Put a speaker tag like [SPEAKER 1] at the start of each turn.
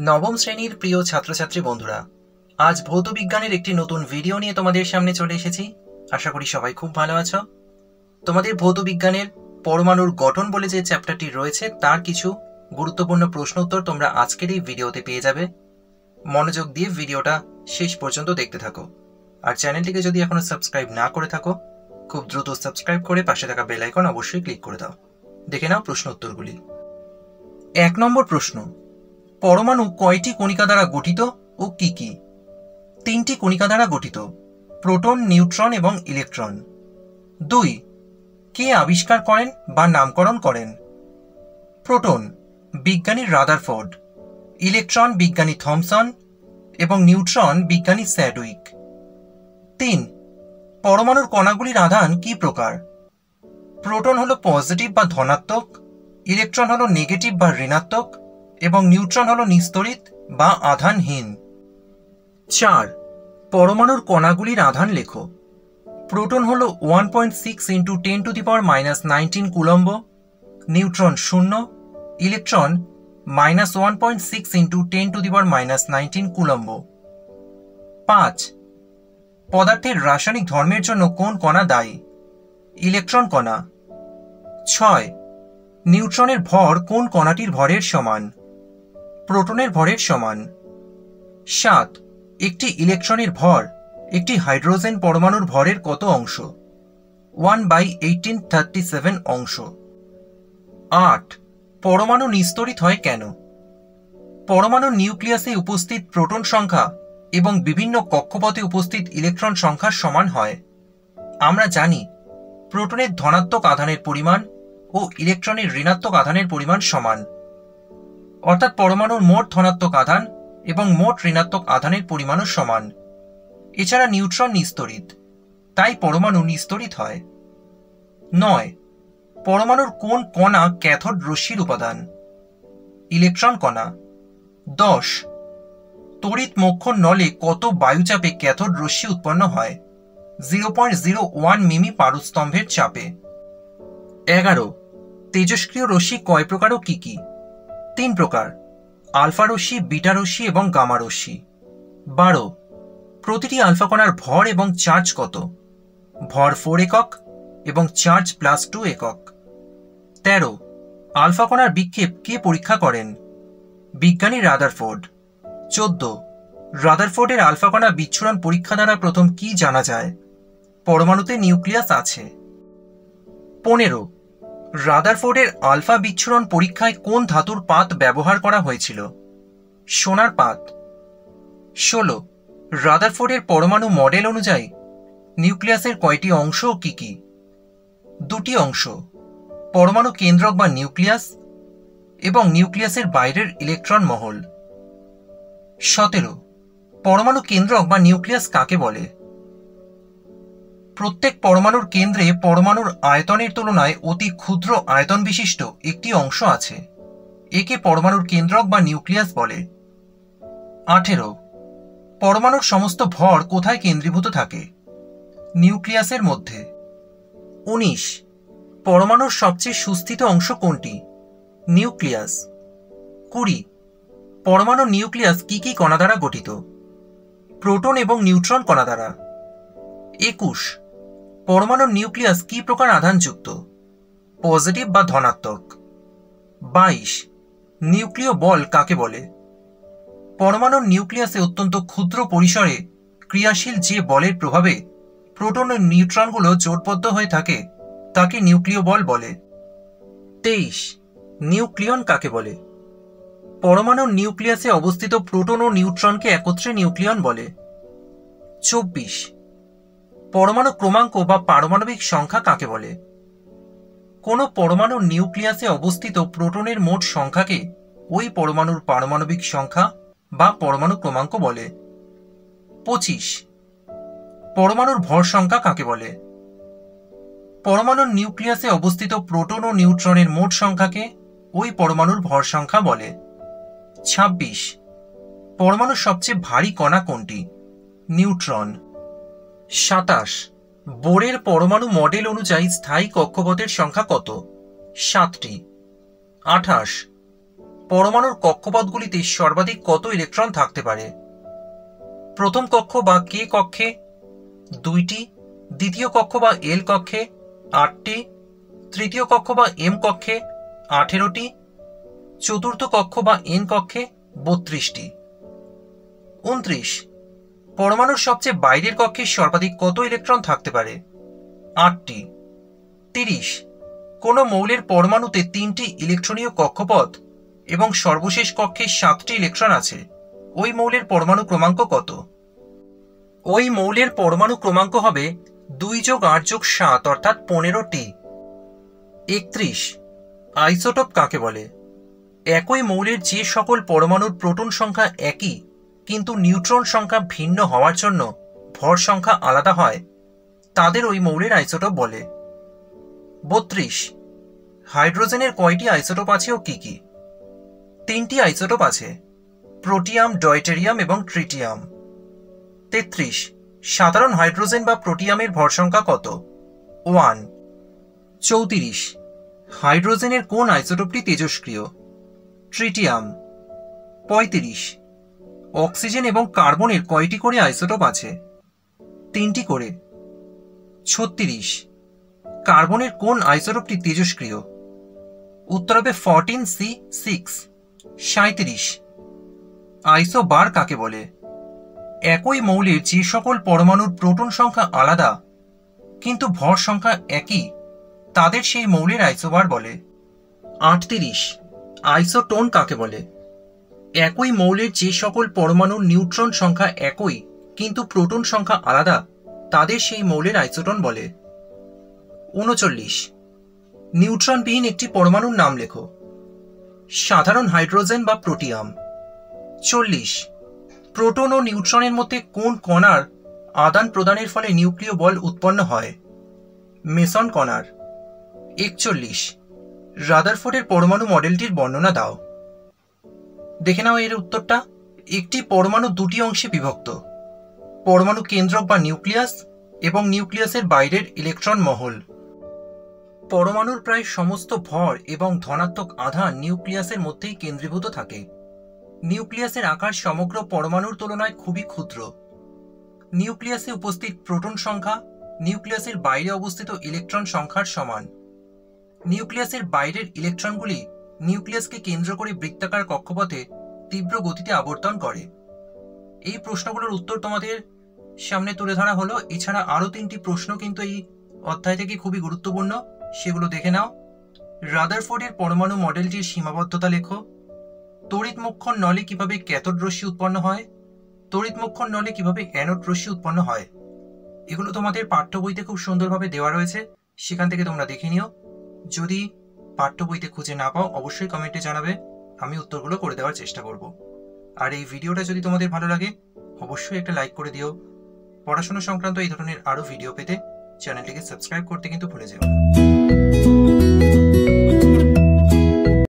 [SPEAKER 1] নবম শ্রেণীর প্রিয় ছাত্রছাত্রী বন্ধুরা, আজ ভৌত বিজ্ঞানের একটি নতুন ভিডিও নিয়ে তোমাদের সামনে চলে এসেছি। আশা করি সবাই খুব ভালো আছো। তোমাদের ভৌত বিজ্ঞানের পরমাণুর গঠন বলে যে চ্যাপ্টারটি রয়েছে তার কিছু গুরুত্বপূর্ণ প্রশ্ন উত্তর তোমরা আজকের এই ভিডিওতে পেয়ে যাবে। মনোযোগ দিয়ে ভিডিওটা শেষ পর্যন্ত দেখতে থাকো। আর চ্যানেলটিকে যদি এখনো সাবস্ক্রাইব না করে থাকো, খুব দ্রুত সাবস্ক্রাইব করে পাশে থাকা বেল আইকন অবশ্যই ক্লিক করে দাও। দেখে নাও প্রশ্ন উত্তরগুলি। 1 নম্বর প্রশ্ন, পরমাণু কয়টি কণিকা দ্বারা গঠিত ও কি কি? 3টি কণিকা দ্বারা গঠিত, প্রোটন, নিউট্রন এবং ইলেকট্রন। 2. কে আবিষ্কার করেন বা নামকরণ করেন? প্রোটন বিজ্ঞানী রাদারফোর্ড, ইলেকট্রন বিজ্ঞানী থমসন এবং নিউট্রন বিজ্ঞানী স্যাডউইক। 3. পরমাণুর কণাগুলির আধান কি প্রকার? প্রোটন হলো পজিটিভ বা ধনাত্মক, ইলেকট্রন হলো নেগেটিভ বা ঋণাত্মক এবং নিউট্রন হলো নিস্তড়িত বা আধানহীন। 4. পরমাণুর কণাগুলির আধান লেখো। প্রোটন হলো 1.6 × 10⁻⁻19 কুলম্ব, নিউট্রন 0, ইলেকট্রন -1.6 × 10⁻⁻19 কুলম্ব। 5. পদার্থের রাসায়নিক ধর্মের জন্য কোন কণা দায়ী? ইলেকট্রন কণা। 6. নিউট্রনের ভর কোন কণাটির ভরের সমান? প্রোটনের ভরের সমান। 7. একটি ইলেকট্রনের ভর একটি হাইড্রোজেন পরমাণুর ভরের কত অংশ? 1/1837 অংশ। 8. পরমাণু নিস্তড়িত হয় কেন? পরমাণুর নিউক্লিয়াসে উপস্থিত প্রোটন সংখ্যা এবং বিভিন্ন কক্ষপথে উপস্থিত ইলেকট্রন সংখ্যার সমান হয়। আমরা জানি প্রোটনের ধনাত্মক আধানের পরিমাণ ও ইলেকট্রনের ঋণাত্মক আধানের পরিমাণ সমান, অর্থাৎ পরমাণুর মোট ধনাত্মক আধান এবং মোট ঋণাত্মক আধানের পরিমাণও সমান। এছাড়া নিউট্রন নিস্তড়িত, তাই পরমাণু নিস্তড়িত হয়। 9. পরমাণুর কোন কণা ক্যাথোড রশ্মির উপাদান? ইলেকট্রন কণা। 10. তড়িৎ মোক্ষণ নলে কত বায়ুচাপে ক্যাথোড রশ্মি উৎপন্ন হয়? 0.01 মিমি পারস্তম্ভের চাপে। 11. তেজস্ক্রিয় রশ্মি কয় প্রকার ও কি কি? 3 প্রকার, আলফা রশ্মি, বিটা রশ্মি এবং গামা রশ্মি। 12. প্রতিটি আলফা কণার ভর এবং চার্জ কত? ভর 4 একক এবং চার্জ +2 একক। 13. আলফা কণার বিক্ষেপ কে পরীক্ষা করেন? বিজ্ঞানী রাদারফোর্ড। 14. রাদারফোর্ডের আলফা কণা বিচ্ছুরণ পরীক্ষা দ্বারা প্রথম কি জানা যায়? পরমাণুতে নিউক্লিয়াস আছে। 15. রাদারফোর্ডের আলফা বিচ্ছুরণ পরীক্ষায় কোন ধাতুর পাত ব্যবহার করা হয়েছিল? সোনার পাত। 16. রাদারফোর্ডের পরমাণু মডেল অনুযায়ী নিউক্লিয়াসের কয়টি অংশ ও কি কি? 2টি অংশ, পরমাণু কেন্দ্রক বা নিউক্লিয়াস এবং নিউক্লিয়াসের বাইরের ইলেকট্রন মহল। 17. পরমাণু কেন্দ্রক বা নিউক্লিয়াস কাকে বলে? প্রত্যেক পরমাণুর কেন্দ্রে পরমাণুর আয়তনের তুলনায় অতি ক্ষুদ্র আয়তন বিশিষ্ট একটি অংশ আছে, একে পরমাণুর কেন্দ্রক বা নিউক্লিয়াস বলে। 18. পরমাণুর সমস্ত ভর কোথায় কেন্দ্রীভূত থাকে? নিউক্লিয়াসের মধ্যে। 19. পরমাণুর সবচেয়ে সুস্থিত অংশ কোনটি? নিউক্লিয়াস। 20. পরমাণুর নিউক্লিয়াস কি কি কণা দ্বারা গঠিত? প্রোটন এবং নিউট্রন কণা দ্বারা। 21. পরমাণুর নিউক্লিয়াস কি প্রকার আধানযুক্ত? পজিটিভ বা ধনাত্মক। 22. নিউক্লিয় বল কাকে বলে? পরমাণুর নিউক্লিয়াসে অত্যন্ত ক্ষুদ্র পরিসরে ক্রিয়াশীল যে বলের প্রভাবে প্রোটন ও নিউট্রনগুলো জোটবদ্ধ হয়ে থাকে তাকে নিউক্লিয় বল বলে। 23. নিউক্লিয়ন কাকে বলে? পরমাণুর নিউক্লিয়াসে অবস্থিত প্রোটন ও নিউট্রনকে একত্রে নিউক্লিয়ন বলে। 24. পরমাণু ক্রমাঙ্ক বা পারমাণবিক সংখ্যা কাকে বলে? কোন পরমাণুর নিউক্লিয়াসে অবস্থিত প্রোটনের মোট সংখ্যাকে ওই পরমাণুর পারমাণবিক সংখ্যা বা পরমাণু ক্রমাঙ্ক বলে। 25. পরমাণুর ভর সংখ্যা কাকে বলে? পরমাণুর নিউক্লিয়াসে অবস্থিত প্রোটন ও নিউট্রনের মোট সংখ্যাকে ওই পরমাণুর ভর সংখ্যা বলে। 26. পরমাণুর সবচেয়ে ভারী কণা কোনটি? নিউট্রন। 27. বোরের পরমাণু মডেল অনুযায়ী স্থায়ী কক্ষপথের সংখ্যা কত? 7টি। 28. পরমাণুর কক্ষপথগুলিতে সর্বাধিক কত ইলেকট্রন থাকতে পারে? প্রথম কক্ষ বা কে কক্ষে 2টি, দ্বিতীয় কক্ষ বা এল কক্ষে 8টি, তৃতীয় কক্ষ বা এম কক্ষে 18টি, চতুর্থ কক্ষ বা এন কক্ষে 32টি। 29, পরমাণুর সবচেয়ে বাইরের কক্ষে সর্বাধিক কত ইলেকট্রন থাকতে পারে? 8টি। 30, কোন মৌলের পরমাণুতে 3টি ইলেকট্রনীয় কক্ষপথ এবং সর্বশেষ কক্ষে 7টি ইলেকট্রন আছে, ওই মৌলের পরমাণু ক্রমাঙ্ক কত? ওই মৌলের পরমাণু ক্রমাঙ্ক হবে 2+8+7 অর্থাৎ 15টি। 31, আইসোটোপ কাকে বলে? একই মৌলের যে সকল পরমাণুর প্রোটন সংখ্যা একই কিন্তু নিউট্রন সংখ্যা ভিন্ন হওয়ার জন্য ভর সংখ্যা আলাদা হয়, তাদের ওই মৌলের আইসোটোপ বলে। 32, হাইড্রোজেনের কয়টি আইসোটোপ আছে ও কি কি? 3টি আইসোটোপ আছে, প্রোটিয়াম, ডয়টেরিয়াম এবং ট্রিটিয়াম। 33, সাধারণ হাইড্রোজেন বা প্রোটিয়ামের ভর সংখ্যা কত? 1। 34, হাইড্রোজেনের কোন আইসোটোপটি তেজস্ক্রিয়? ট্রিটিয়াম। 35, অক্সিজেন এবং কার্বনের কয়টি করে আইসোটোপ আছে? 3টি করে। 36, কার্বনের কোন আইসোটোপটি তেজস্ক্রিয়? উত্তর হবে 14C6। 37, আইসোবার কাকে বলে? একই মৌলের যে সকল পরমাণুর প্রোটন সংখ্যা আলাদা কিন্তু ভর সংখ্যা একই, তাদের সেই মৌলের আইসোবার বলে। 38, আইসোটোন কাকে বলে? একই মৌলের যে সকল পরমাণুর নিউট্রন সংখ্যা একই কিন্তু প্রোটন সংখ্যা আলাদা, তাদের সেই মৌলের আইসোটোন বলে। 39, নিউট্রনবিহীন একটি পরমাণুর নাম লেখো। সাধারণ হাইড্রোজেন বা প্রোটিয়াম। 40, প্রোটন ও নিউট্রনের মধ্যে কোন কণার আদান প্রদানের ফলে নিউক্লিয় বল উৎপন্ন হয়? মেসন কণার। 41, রাদারফোর্ডের পরমাণু মডেলটির বর্ণনা দাও। দেখে নাও এর উত্তরটা। একটি পরমাণু 2টি অংশে বিভক্ত, পরমাণু কেন্দ্রক বা নিউক্লিয়াস এবং নিউক্লিয়াসের বাইরের ইলেকট্রন মহল। পরমাণুর প্রায় সমস্ত ভর এবং ধনাত্মক আধান নিউক্লিয়াসের মধ্যেই কেন্দ্রীভূত থাকে। নিউক্লিয়াসের আকার সমগ্র পরমাণুর তুলনায় খুবই ক্ষুদ্র। নিউক্লিয়াসে উপস্থিত প্রোটন সংখ্যা নিউক্লিয়াসের বাইরে অবস্থিত ইলেকট্রন সংখ্যার সমান। নিউক্লিয়াসের বাইরের ইলেকট্রনগুলি নিউক্লিয়াসকে কেন্দ্র করে বৃত্তাকার কক্ষপথে তীব্র গতিতে আবর্তন করে। এই প্রশ্নগুলোর উত্তর তোমাদের সামনে তুলে ধরা হলো। এছাড়া আরো 3টি প্রশ্ন কিন্তু এই অধ্যায় থেকে খুবই গুরুত্বপূর্ণ, সেগুলো দেখে নাও। রাদারফোর্ডের পরমাণু মডেলটির সীমাবদ্ধতা লেখো। তড়িৎমুক্ষণ নলে কিভাবে ক্যাথোড রশ্মি উৎপন্ন হয়? তড়িৎমুক্ষণ নলে কিভাবে অ্যানোড রশ্মি উৎপন্ন হয়? এগুলো তোমাদের পাঠ্য বইতে খুব সুন্দরভাবে দেওয়া রয়েছে, সেখান থেকে তোমরা দেখে নিও। যদি পাঠ্য বইতে খুঁজে না পাও অবশ্যই কমেন্টে জানাবে, আমি উত্তরগুলো করে দেওয়ার চেষ্টা করব। আর এই ভিডিওটা যদি তোমাদের ভালো লাগে অবশ্যই একটা লাইক করে দিও। পড়াশোনা সংক্রান্ত এই ধরনের আরো ভিডিও পেতে চ্যানেলটিকে সাবস্ক্রাইব করতে কিন্তু ভুলে যেও না।